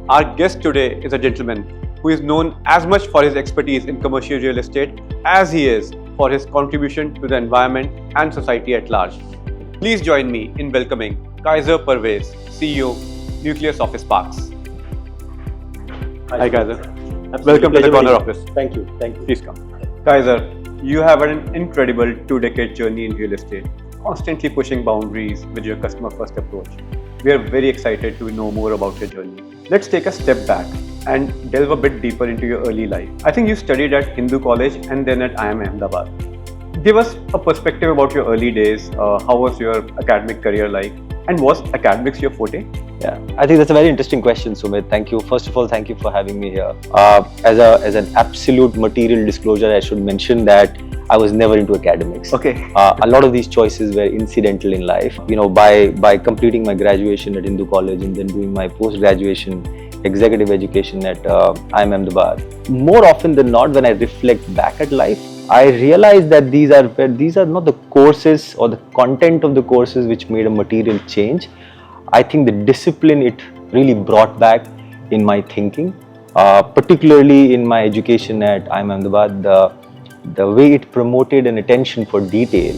Our guest today is a gentleman who is known as much for his expertise in commercial real estate as he is for his contribution to the environment and society at large. Please join me in welcoming Quaiser Parvez, CEO, Nucleus Office Parks. Hi Quaiser. Welcome to the Corner Office. Thank you. Please come. Quaiser, you have an incredible 2-decade journey in real estate, constantly pushing boundaries with your customer-first approach. We are very excited to know more about your journey. Let's take a step back and delve a bit deeper into your early life. I think you studied at Hindu College and then at IIM Ahmedabad. Give us a perspective about your early days. How was your academic career like? And was academics your forte? Yeah, I think that's a very interesting question, Sumit. Thank you. First of all, thank you for having me here. As an absolute material disclosure, I should mention that I was never into academics. Okay. A lot of these choices were incidental in life. You know, by completing my graduation at Hindu College and then doing my post-graduation executive education at IIM Ahmedabad, more often than not, when I reflect back at life, I realize that these are not the courses or the content of the courses which made a material change. I think the discipline it really brought back in my thinking, particularly in my education at IIM Ahmedabad, the way it promoted an attention for detail.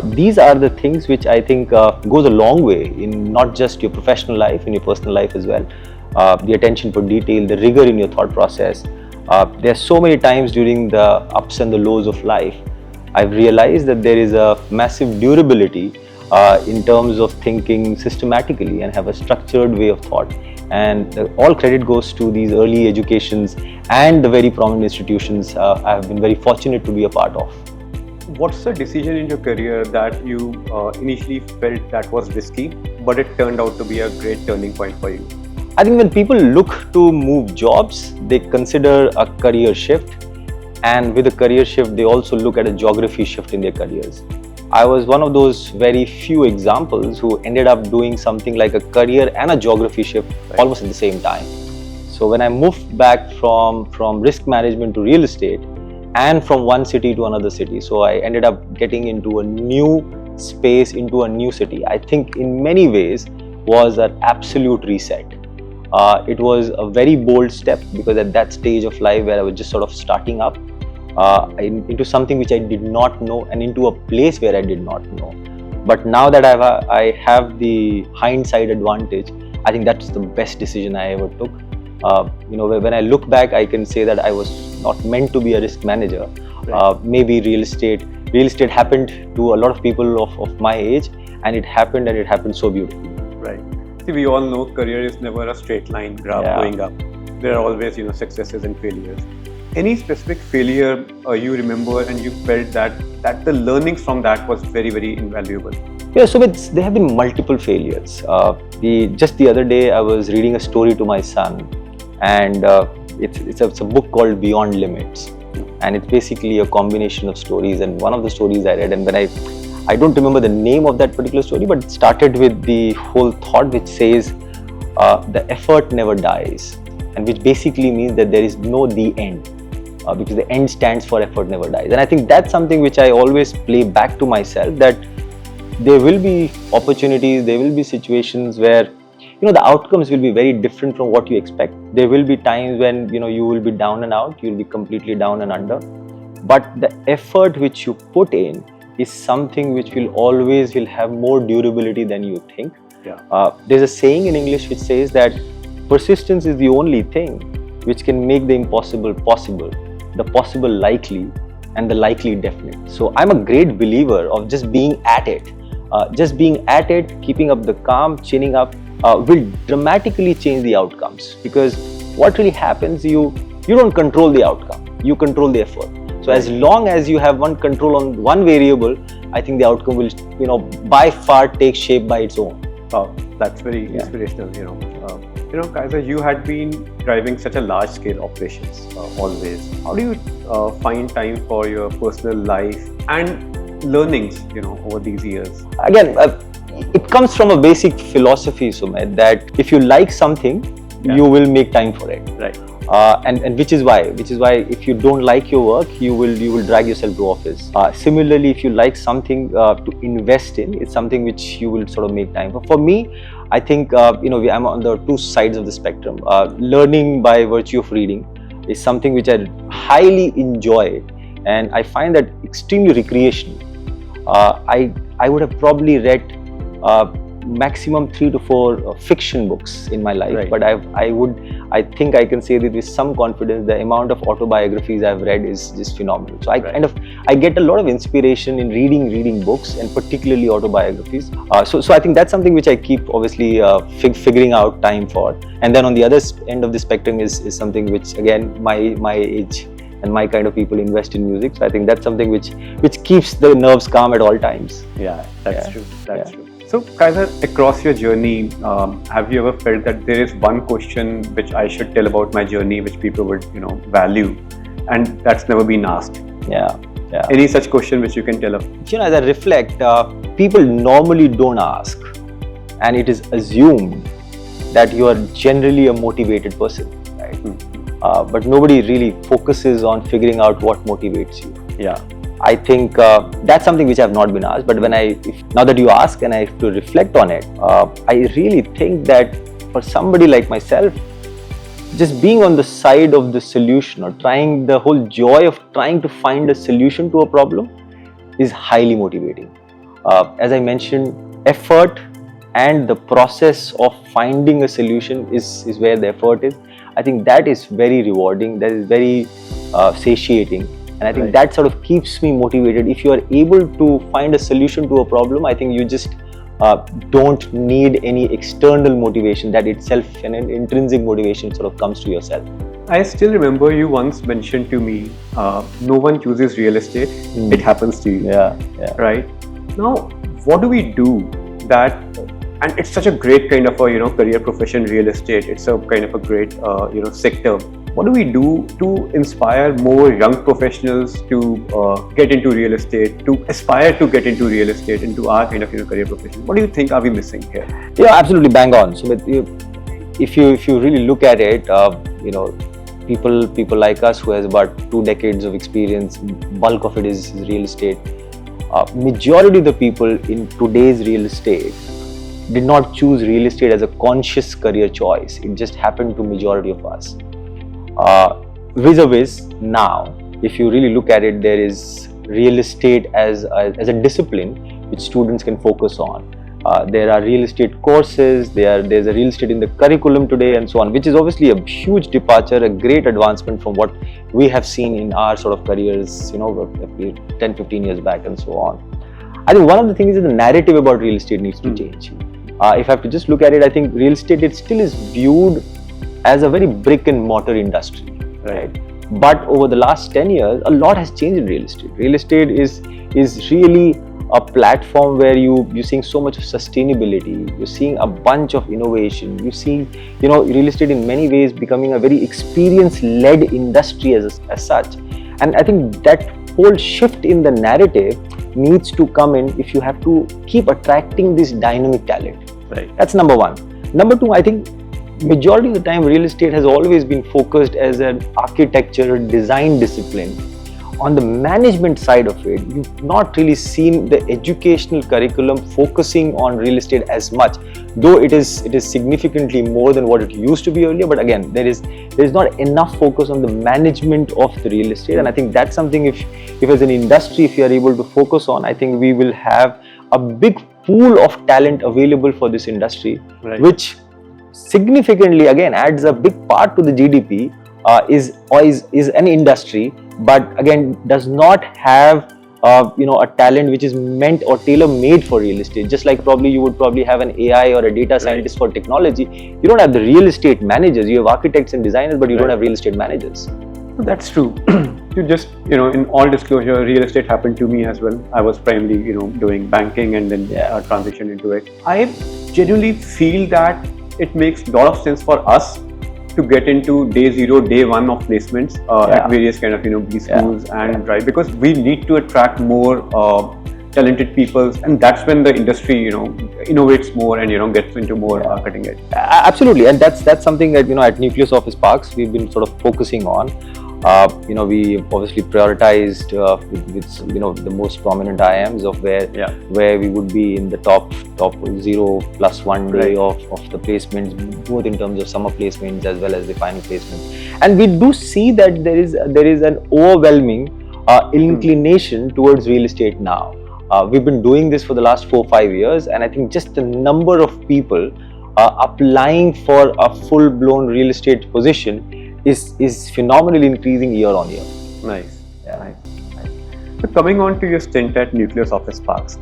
These are the things which I think goes a long way in not just your professional life, in your personal life as well. The attention for detail, the rigor in your thought process. There are so many times during the ups and the lows of life, I've realized that there is a massive durability in terms of thinking systematically and have a structured way of thought. And all credit goes to these early educations and the very prominent institutions I have been very fortunate to be a part of. What's the decision in your career that you initially felt that was risky, but it turned out to be a great turning point for you? I think when people look to move jobs, they consider a career shift, and with a career shift, they also look at a geography shift in their careers. I was one of those very few examples who ended up doing something like a career and a geography shift almost at the same time. So when I moved back from risk management to real estate and from one city to another city, so I ended up getting into a new space, into a new city. I think in many ways was an absolute reset. It was a very bold step because at that stage of life where I was just sort of starting up into something which I did not know and into a place where I did not know. But now that I have the hindsight advantage, I think that's the best decision I ever took. When I look back, I can say that I was not meant to be a risk manager. Right. Maybe real estate happened to a lot of people of my age, and it happened so beautifully. Right. See, we all know career is never a straight line graph going up. There are always, successes and failures. Any specific failure you remember and you felt that the learnings from that was very, very invaluable? Yeah, so there have been multiple failures. Just the other day, I was reading a story to my son, and it's a book called Beyond Limits, and it's basically a combination of stories. And one of the stories I read, and when I don't remember the name of that particular story, but it started with the whole thought which says the effort never dies, and which basically means that there is no the end, because the end stands for effort never dies. And I think that's something which I always play back to myself, that there will be opportunities, there will be situations where the outcomes will be very different from what you expect. There will be times when you will be down and out, you will be completely down and under, but the effort which you put in is something which will have more durability than you think. Yeah. There's a saying in English which says that persistence is the only thing which can make the impossible possible, the possible likely, and the likely definite. So I'm a great believer of just being at it. Keeping up the calm, chinning up, will dramatically change the outcomes, because what really happens, you don't control the outcome, you control the effort. So as long as you have one control on one variable, I think the outcome will, by far take shape by its own. Wow, that's very inspirational. Quaiser, you had been driving such a large-scale operations always. How do you find time for your personal life and learnings, over these years? Again, it comes from a basic philosophy, Sumit, that if you like something, you will make time for it. Right. and which is why if you don't like your work, you will drag yourself to office. Similarly, if you like something to invest in, it's something which you will sort of make time for. For me, I think I'm on the two sides of the spectrum. Learning by virtue of reading is something which I highly enjoy, and I find that extremely recreational. I would have probably read maximum 3 to 4 fiction books in my life, Right. but I think I can say that with some confidence the amount of autobiographies I've read is just phenomenal. So Right. I get a lot of inspiration in reading books, and particularly autobiographies. So I think that's something which I keep obviously figuring out time for. And then on the other end of the spectrum is something which, again, my age and my kind of people invest in music. So I think that's something which keeps the nerves calm at all times. Yeah, that's Yeah. true. That's Yeah. true. So, Kaiser, across your journey, have you ever felt that there is one question which I should tell about my journey, which people would, value, and that's never been asked? Yeah. Any such question which you can tell us? As I reflect, people normally don't ask, and it is assumed that you are generally a motivated person, right? But nobody really focuses on figuring out what motivates you. Yeah. I think that's something which I have not been asked, but now that you ask and I have to reflect on it, I really think that for somebody like myself, just being on the side of the solution, or the whole joy of trying to find a solution to a problem, is highly motivating. As I mentioned, effort and the process of finding a solution is where the effort is. I think that is very rewarding, that is very satiating. And I think Right. that sort of keeps me motivated. If you are able to find a solution to a problem, I think you just don't need any external motivation. That itself, an intrinsic motivation sort of comes to yourself. I still remember you once mentioned to me, no one chooses real estate, it happens to you. Yeah. Right? Now, what do we do that, and it's such a great kind of a, career profession, real estate, it's a kind of a great, sector. What do we do to inspire more young professionals to get into real estate, to aspire to get into real estate, into our kind of career profession? What do you think are we missing here? Yeah, absolutely bang on. So, if you really look at it, people like us who has about 2 decades of experience, bulk of it is real estate. Majority of the people in today's real estate did not choose real estate as a conscious career choice. It just happened to majority of us. Vis-a-vis now, if you really look at it, there is real estate as a discipline which students can focus on. There are real estate courses, there's a real estate in the curriculum today, and so on, which is obviously a huge departure, a great advancement from what we have seen in our sort of careers, 10-15 years back and so on. I think one of the things is the narrative about real estate needs to change. If I have to just look at it, I think real estate, it still is viewed as a very brick and mortar industry, right? But over the last 10 years, a lot has changed in real estate. Real estate is really a platform where you're seeing so much of sustainability, you're seeing a bunch of innovation, you're seeing, real estate in many ways becoming a very experience-led industry as such. And I think that whole shift in the narrative needs to come in if you have to keep attracting this dynamic talent. Right. That's number one. Number two, I think majority of the time real estate has always been focused as an architecture design discipline. On the management side of it, you've not really seen the educational curriculum focusing on real estate as much, though it is significantly more than what it used to be earlier. But again, there is not enough focus on the management of the real estate, and I think that's something if as an industry, if you are able to focus on, I think we will have a big pool of talent available for this industry, Right. which significantly again adds a big part to the GDP. Is an industry, but again does not have a talent which is meant or tailor-made for real estate. Just like probably you would probably have an AI or a data scientist for technology, you don't have the real estate managers. You have architects and designers, but you don't have real estate managers. That's true. You just, in all disclosure, real estate happened to me as well. I was primarily, doing banking and then transitioned into it. I genuinely feel that it makes a lot of sense for us to get into day 0, day 1 of placements at various kind of B schools and right, because we need to attract more talented people, and that's when the industry, innovates more and gets into more cutting edge. Absolutely, and that's something that at Nucleus Office Parks we've been sort of focusing on. We obviously prioritized with the most prominent IIMs of where we would be in the top 0+1 day of the placements, both in terms of summer placements as well as the final placements. And we do see that there is an overwhelming inclination towards real estate now. We've been doing this for the last 4-5 years, and I think just the number of people applying for a full-blown real estate position is phenomenally increasing year on year. Nice. So coming on to your stint at Nucleus Office Parks,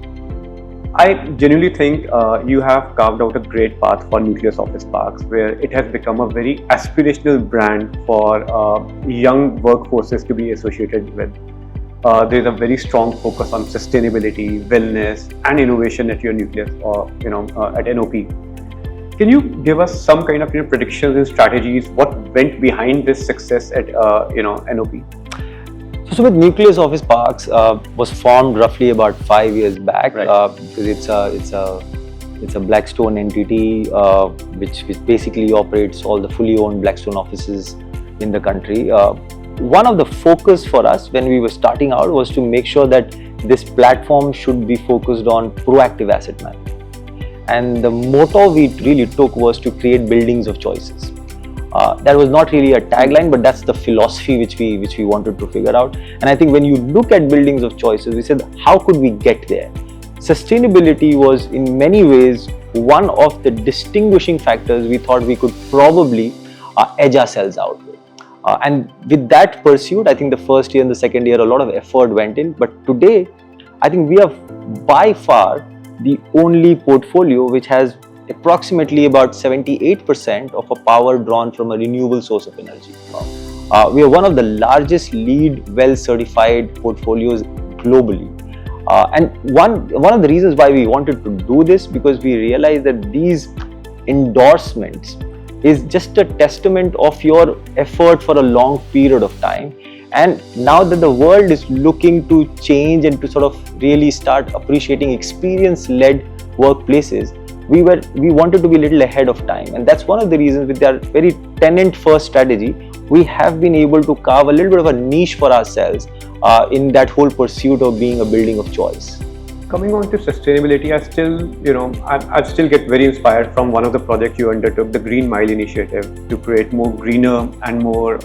I genuinely think you have carved out a great path for Nucleus Office Parks, where it has become a very aspirational brand for young workforces to be associated with. There is a very strong focus on sustainability, wellness, and innovation at your Nucleus, at NOP. Can you give us some kind of predictions and strategies? What went behind this success at NOP? So with Nucleus Office Parks was formed roughly about 5 years back, because it's a Blackstone entity which basically operates all the fully owned Blackstone offices in the country. One of the focus for us when we were starting out was to make sure that this platform should be focused on proactive asset management. And the motto we really took was to create buildings of choices. That was not really a tagline, but that's the philosophy which we wanted to figure out. And I think when you look at buildings of choices, we said, how could we get there? Sustainability was in many ways one of the distinguishing factors we thought we could probably edge ourselves out with. And with that pursuit, I think the first year and the second year, a lot of effort went in. But today, I think we are by far the only portfolio which has approximately about 78% of a power drawn from a renewable source of energy. We are one of the largest LEED well certified portfolios globally. And one of the reasons why we wanted to do this, because we realized that these endorsements is just a testament of your effort for a long period of time. And now that the world is looking to change and to sort of really start appreciating experience-led workplaces, we wanted to be a little ahead of time. And that's one of the reasons with our very tenant-first strategy, we have been able to carve a little bit of a niche for ourselves in that whole pursuit of being a building of choice. Coming on to sustainability, I still get very inspired from one of the projects you undertook, the Green Mile initiative, to create more greener and more,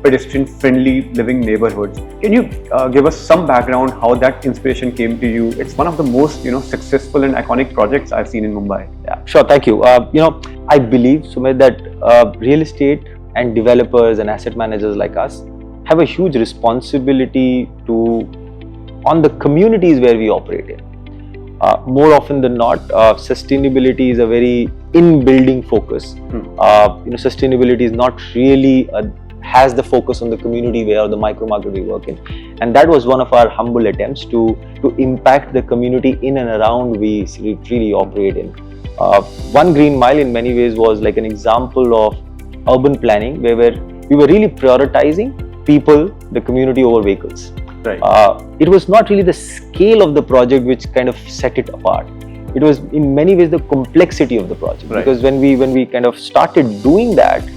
pedestrian-friendly living neighborhoods. Can you give us some background how that inspiration came to you? It's one of the most, successful and iconic projects I've seen in Mumbai. Yeah, sure. Thank you. I believe, Sumit, that real estate and developers and asset managers like us have a huge responsibility on the communities where we operate in. More often than not, sustainability is a very in-building focus. Sustainability is not really has the focus on the community where or the micro market we work in, and that was one of our humble attempts to impact the community in and around we really operate in. One Green Mile in many ways was like an example of urban planning where we were really prioritizing people, the community over vehicles. Right. It was not really the scale of the project which kind of set it apart. It was in many ways the complexity of the project. Right. Because when we kind of started doing that,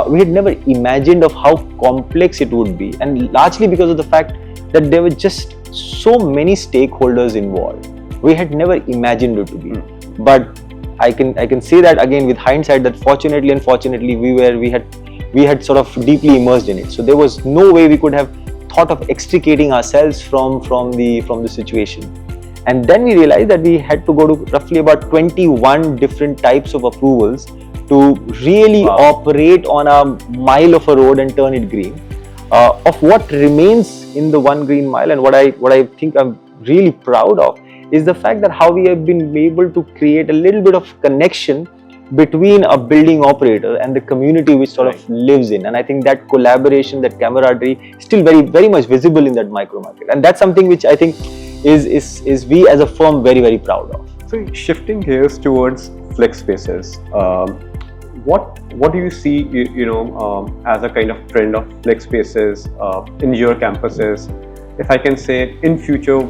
we had never imagined of how complex it would be, and largely because of the fact that there were just so many stakeholders involved. We had never imagined it to be. But I can say that again with hindsight that fortunately, unfortunately, we had sort of deeply immersed in it. So there was no way we could have thought of extricating ourselves from the situation. And then we realized that we had to go to roughly about 21 different types of approvals to really operate on a mile of a road and turn it green. Of what remains in the one Green Mile, and what I think I'm really proud of is the fact that how we have been able to create a little bit of connection between a building operator and the community which sort of lives in. And I think that collaboration, that camaraderie is still very, very much visible in that micro market. And that's something which I think is we as a firm very, very proud of. So shifting gears towards flex spaces, what do you see, as a kind of trend of flex spaces in your campuses? If I can say in future,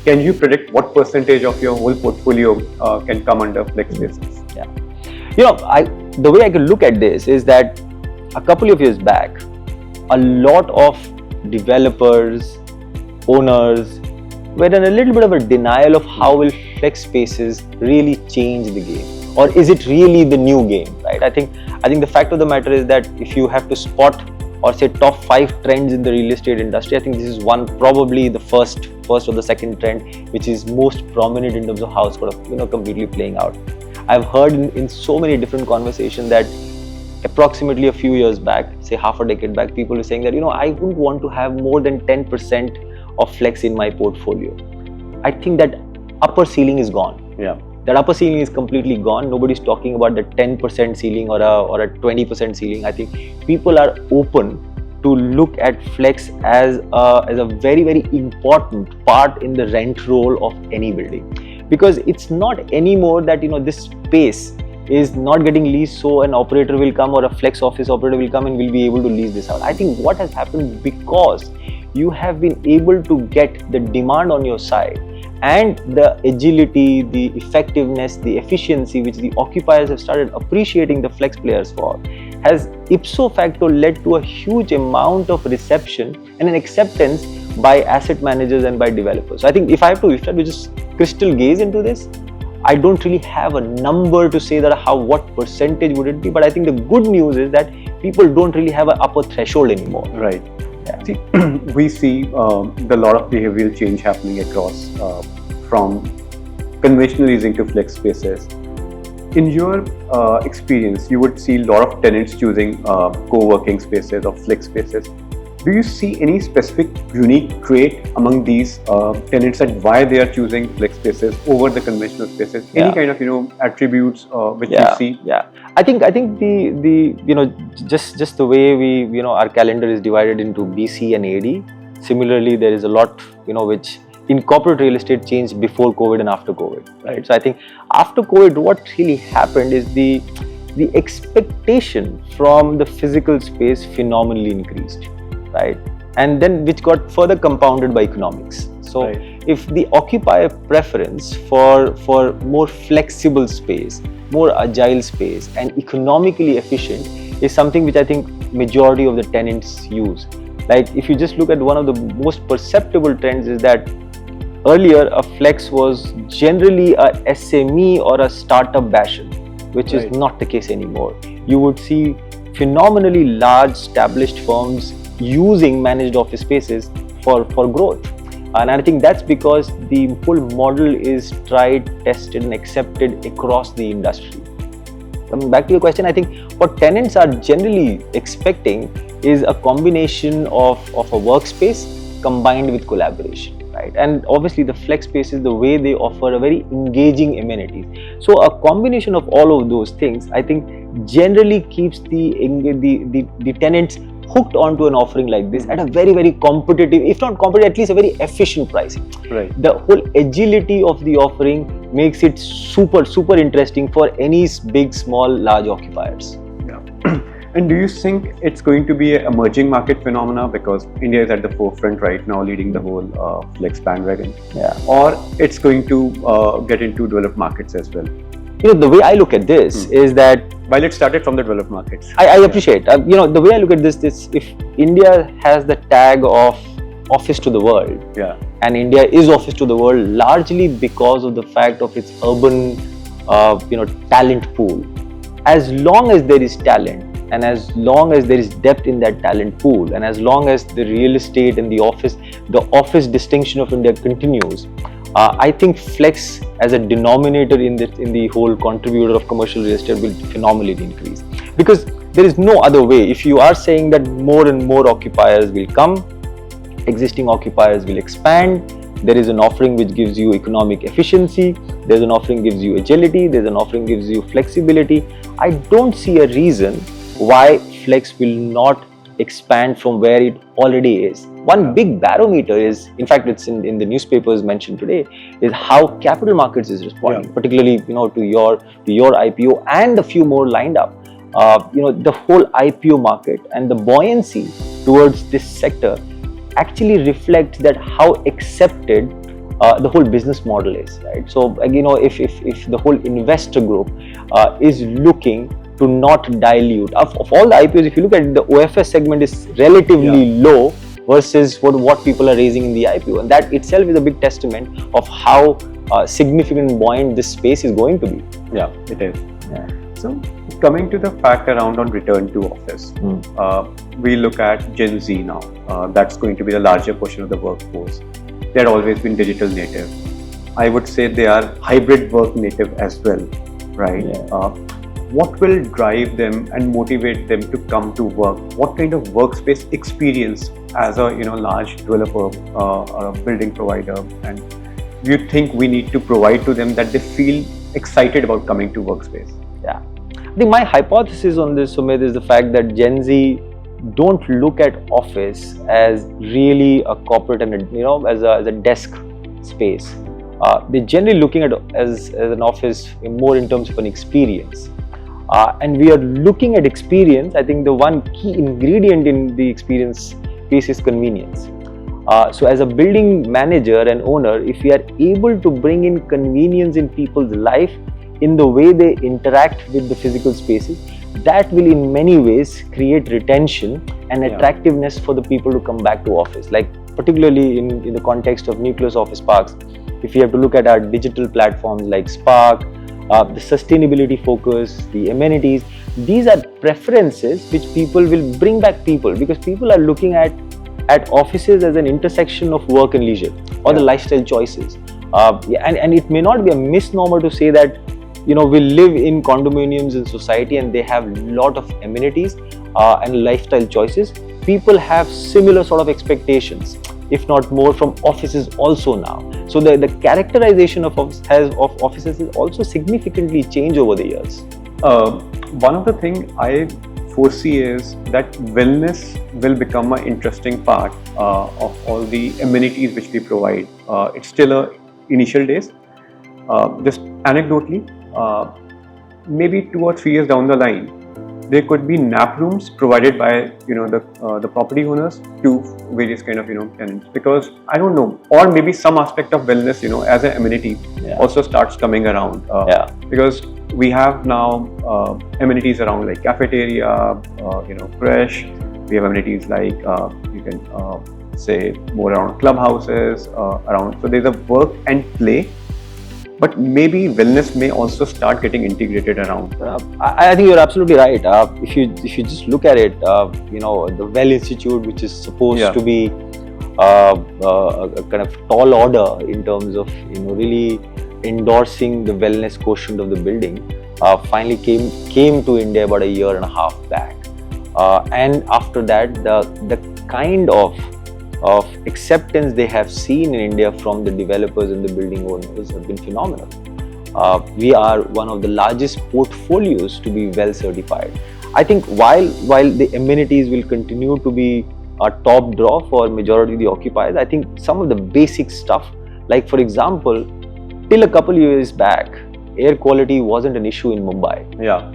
can you predict what percentage of your whole portfolio can come under flex spaces? Yeah. The way I could look at this is that a couple of years back, a lot of developers, owners were in a little bit of a denial of how will flex spaces really change the game, or is it really the new game, right? I think the fact of the matter is that if you have to spot or say top 5 trends in the real estate industry, I think this is one, probably the first or the second trend, which is most prominent in terms of how it's sort of completely playing out. I've heard in so many different conversations that approximately a few years back, say half a decade back, people were saying that I wouldn't want to have more than 10% of flex in my portfolio. I think that upper ceiling is gone. Yeah. That upper ceiling is completely gone. Nobody's talking about the 10% ceiling or a 20% ceiling. I think people are open to look at flex as a very, very important part in the rent roll of any building, because it's not anymore that this space is not getting leased, so an operator will come or a flex office operator will come and will be able to lease this out. I think what has happened, because you have been able to get the demand on your side and the agility, the effectiveness, the efficiency which the occupiers have started appreciating the flex players for, has ipso facto led to a huge amount of reception and an acceptance by asset managers and by developers. So I think if I have to just crystal gaze into this, I don't really have a number to say that what percentage would it be, but I think the good news is that people don't really have an upper threshold anymore. Right. Yeah. See, we see the lot of behavioral change happening across from conventional leasing to flex spaces. In your experience, you would see a lot of tenants choosing co-working spaces or flex spaces. Do you see any specific unique trait among these tenants that why they are choosing flex spaces over the conventional spaces? Any kind of attributes which you see? Yeah, I think the just the way we our calendar is divided into BC and AD. Similarly, there is a lot which in corporate real estate changed before COVID and after COVID, right? So I think after COVID, what really happened is the expectation from the physical space phenomenally increased. Right, and then which got further compounded by economics. So if the occupier preference for more flexible space, more agile space, and economically efficient is something which I think majority of the tenants use. Like if you just look at one of the most perceptible trends is that earlier a flex was generally a SME or a startup bastion, which is not the case anymore. You would see phenomenally large established firms using managed office spaces for growth, and I think that's because the whole model is tried, tested and accepted across the industry. Coming back to your question, I think what tenants are generally expecting is a combination of a workspace combined with collaboration, right? And obviously the flex space is the way they offer a very engaging amenities. So a combination of all of those things, I think, generally keeps the tenants hooked onto an offering like this at a very, very competitive, if not competitive, at least a very efficient pricing. Right. The whole agility of the offering makes it super, super interesting for any big, small, large occupiers. Yeah. And do you think it's going to be an emerging market phenomena because India is at the forefront right now, leading the whole flex bandwagon? Yeah. Or it's going to get into developed markets as well? The way I look at this is that, while it started from the developed markets, I appreciate, the way I look at this, if India has the tag of office to the world, and India is office to the world largely because of the fact of its urban, talent pool. As long as there is talent, and as long as there is depth in that talent pool, and as long as the real estate and the office distinction of India continues, I think flex as a denominator in the whole contributor of commercial real estate will phenomenally increase, because there is no other way. If you are saying that more and more occupiers will come, existing occupiers will expand, there is an offering which gives you economic efficiency, there's an offering gives you agility, there's an offering gives you flexibility, I don't see a reason why flex will not expand from where it already is. One big barometer is, in fact, it's in the newspapers mentioned today, is how capital markets is responding, particularly to your IPO and a few more lined up. The whole IPO market and the buoyancy towards this sector actually reflects that how accepted the whole business model is, right? So if the whole investor group is looking to not dilute of all the IPOs, if you look at it, the OFS segment is relatively low versus what people are raising in the IPO, and that itself is a big testament of how significant and buoyant this space is going to be. Yeah, it is. Yeah. So coming to the fact around on return to office, we look at Gen Z now. That's going to be the larger portion of the workforce. They've always been digital native. I would say they are hybrid work native as well, right? Yeah. What will drive them and motivate them to come to work? What kind of workspace experience as a large developer or a building provider, and do you think we need to provide to them that they feel excited about coming to workspace? Yeah, I think my hypothesis on this, Sumit, is the fact that Gen Z don't look at office as really a corporate and as a desk space. They're generally looking at as an office more in terms of an experience. And we are looking at experience. I think the one key ingredient in the experience piece is convenience. So as a building manager and owner, if we are able to bring in convenience in people's life in the way they interact with the physical spaces, that will in many ways create retention and attractiveness for the people to come back to office. Like particularly in the context of Nucleus Office Parks, if you have to look at our digital platforms like Spark, the sustainability focus, the amenities, these are preferences which people will bring back people, because people are looking at offices as an intersection of work and leisure, or the lifestyle choices. And it may not be a misnomer to say that we live in condominiums in society and they have a lot of amenities and lifestyle choices. People have similar sort of expectations, if not more, from offices also now. So the characterization of offices is also significantly changed over the years. One of the things I foresee is that wellness will become an interesting part of all the amenities which we provide. It's still initial days. Just anecdotally, maybe 2 or 3 years down the line, there could be nap rooms provided by the property owners to various kind of tenants, because I don't know, or maybe some aspect of wellness as an amenity also starts coming around, because we have now amenities around like cafeteria, fresh. We have amenities like you can say more around clubhouses around. So there's a work and play. But maybe wellness may also start getting integrated around. I think you're absolutely right. If you just look at it, the Well Institute, which is supposed to be a kind of tall order in terms of really endorsing the wellness quotient of the building, finally came to India about 1.5 years back. And after that, the kind of acceptance they have seen in India from the developers and the building owners have been phenomenal. We are one of the largest portfolios to be well certified. I think while the amenities will continue to be a top draw for majority of the occupiers, I think some of the basic stuff, like for example, till a couple years back, air quality wasn't an issue in Mumbai.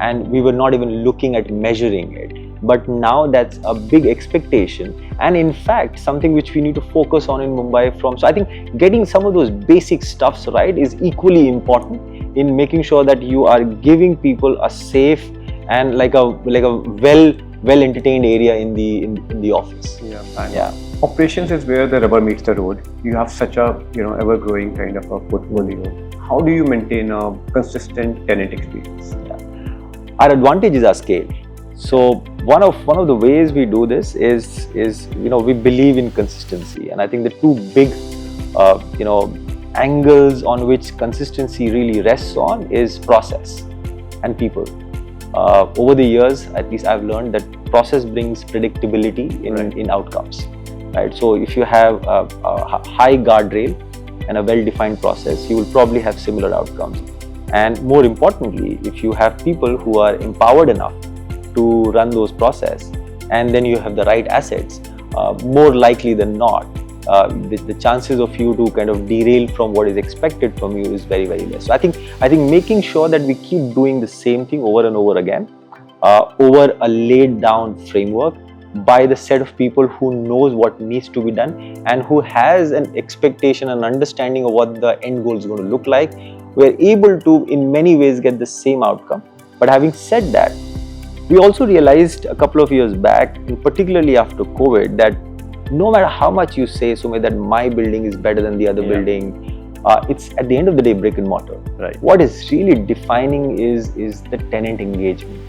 And we were not even looking at measuring it. But now that's a big expectation, and in fact something which we need to focus on in Mumbai so I think getting some of those basic stuffs right is equally important in making sure that you are giving people a safe and like a well entertained area in the office. Operations is where the rubber meets the road. You have such a ever growing kind of a portfolio. How do you maintain a consistent tenant experience? Our advantage is our scale. So one of the ways we do this is we believe in consistency, and I think the two big angles on which consistency really rests on is process and people. Over the years, at least I've learned that process brings predictability in outcomes. Right. So if you have a high guardrail and a well-defined process, you will probably have similar outcomes. And more importantly, if you have people who are empowered enough to run those processes, and then you have the right assets, more likely than not, the chances of you to kind of derail from what is expected from you is very, very less. So I think making sure that we keep doing the same thing over and over again, over a laid down framework, by the set of people who knows what needs to be done and who has an expectation and understanding of what the end goal is going to look like, we're able to in many ways get the same outcome. But having said that, we also realized a couple of years back, and particularly after COVID, that no matter how much you say, Sumit, that my building is better than the other building, it's at the end of the day brick and mortar. Right. What is really defining is the tenant engagement.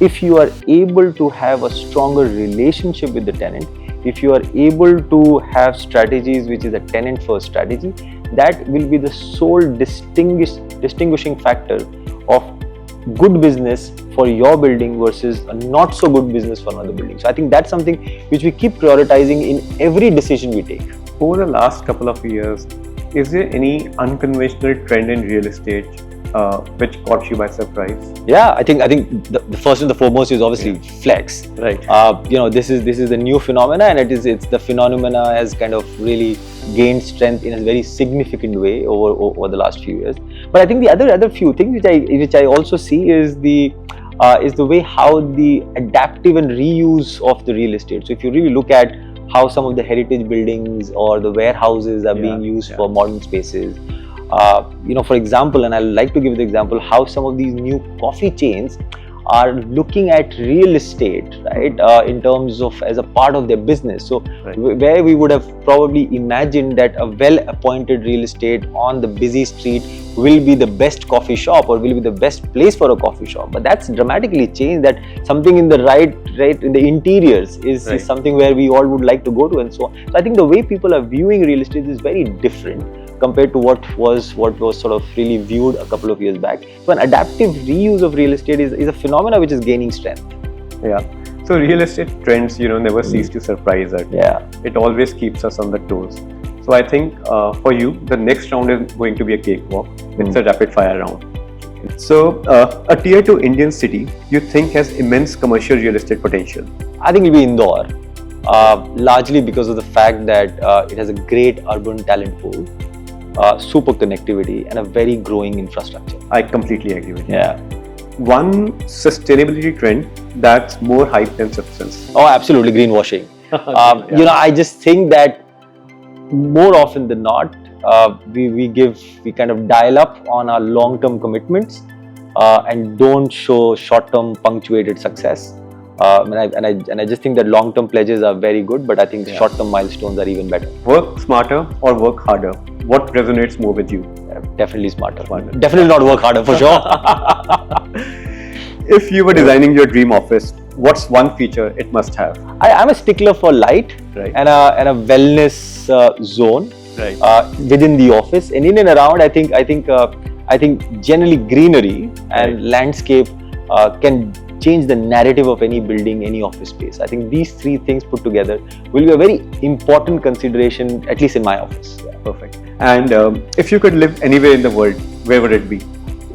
If you are able to have a stronger relationship with the tenant, if you are able to have strategies which is a tenant-first strategy, that will be the sole distinguishing factor of good business for your building versus a not so good business for another building. So I think that's something which we keep prioritizing in every decision we take. Over the last couple of years, is there any unconventional trend in real estate which caught you by surprise? Yeah, I think the first and the foremost is obviously flex. Right. This is the new phenomena, and it's the phenomena has kind of really gained strength in a very significant way over the last few years. But I think the other few things which I also see is the way how the adaptive and reuse of the real estate. So if you really look at how some of the heritage buildings or the warehouses are being used for modern spaces. For example, and I like to give the example, how some of these new coffee chains are looking at real estate, right, in terms of as a part of their business. So where we would have probably imagined that a well-appointed real estate on the busy street will be the best coffee shop or will be the best place for a coffee shop, but that's dramatically changed. That something in the right in the interiors is something where we all would like to go to, and so on. So I think the way people are viewing real estate is very different compared to what was sort of really viewed a couple of years back. So an adaptive reuse of real estate is a phenomena which is gaining strength. Yeah. So real estate trends, never cease to surprise us. Yeah. It always keeps us on the toes. So I think for you, the next round is going to be a cakewalk. It's a rapid fire round. So a tier 2 Indian city you think has immense commercial real estate potential? I think it will be Indore, largely because of the fact that it has a great urban talent pool, super connectivity, and a very growing infrastructure. I completely agree with you. Yeah. One sustainability trend that's more hype than substance. Oh, absolutely, greenwashing. I just think that more often than not, we kind of dial up on our long-term commitments and don't show short-term punctuated success. And I just think that long-term pledges are very good, but I think short-term milestones are even better. Work smarter or work harder? What resonates more with you? Definitely smarter. Definitely not work harder, for sure. If you were designing your dream office, what's one feature it must have? I'm a stickler for light and a wellness zone within the office, and in and around. I think generally greenery and landscape can change the narrative of any building, any office space. I think these three things put together will be a very important consideration, at least in my office. Yeah, perfect. And if you could live anywhere in the world, where would it be?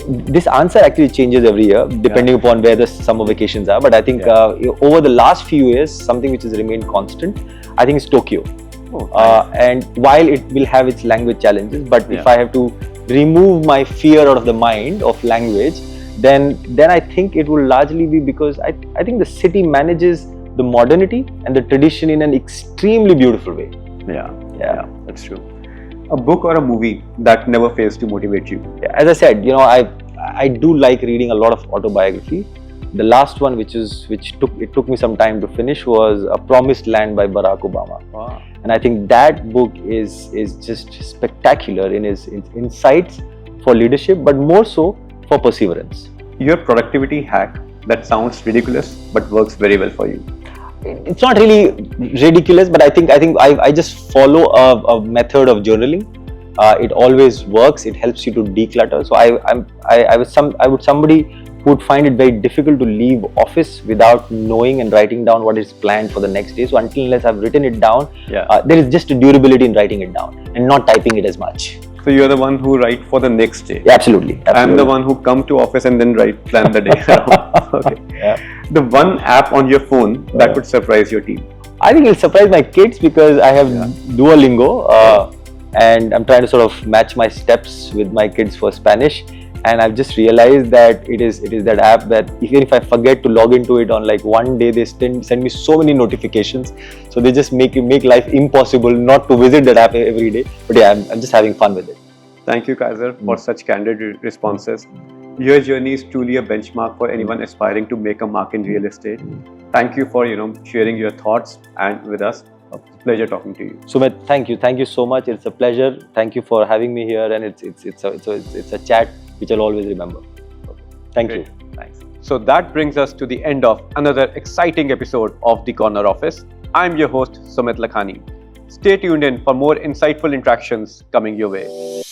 This answer actually changes every year depending upon where the summer vacations are. But I think over the last few years, something which has remained constant, I think is Tokyo. Oh, nice. And while it will have its language challenges, but if I have to remove my fear out of the mind of language, then I think it will largely be because I think the city manages the modernity and the tradition in an extremely beautiful way. Yeah, that's true. A book or a movie that never fails to motivate you? As I said, I do like reading a lot of autobiography. The last one, which took me some time to finish, was A Promised Land by Barack Obama. Wow. And I think that book is just spectacular in its insights for leadership, but more so for perseverance. Your productivity hack that sounds ridiculous but works very well for you? It's not really ridiculous, but I think I just follow a method of journaling. It always works. It helps you to declutter. So I would somebody who would find it very difficult to leave office without knowing and writing down what is planned for the next day. So unless I've written it down, there is just a durability in writing it down and not typing it as much. So you're the one who write for the next day? Yeah, absolutely. I'm the one who come to office and then plan the day. Okay. Yeah. The one app on your phone that would surprise your team? I think it'll surprise my kids because I have Duolingo and I'm trying to sort of match my steps with my kids for Spanish. and I've just realized that it is that app that even if I forget to log into it on like one day, they send me so many notifications, so they just make life impossible not to visit that app every day. But yeah, I'm just having fun with it. Thank you, Kaiser, for such candid responses. Your journey is truly a benchmark for anyone aspiring to make a mark in real estate. Thank you for sharing your thoughts and with us. A pleasure talking to you. Sumit, thank you so much. It's a pleasure. Thank you for having me here, and it's a chat which I'll always remember. Thank Great. you. Thanks. So that brings us to the end of another exciting episode of the Corner Office. I'm your host, Sumit Lakhani. Stay tuned in for more insightful interactions coming your way.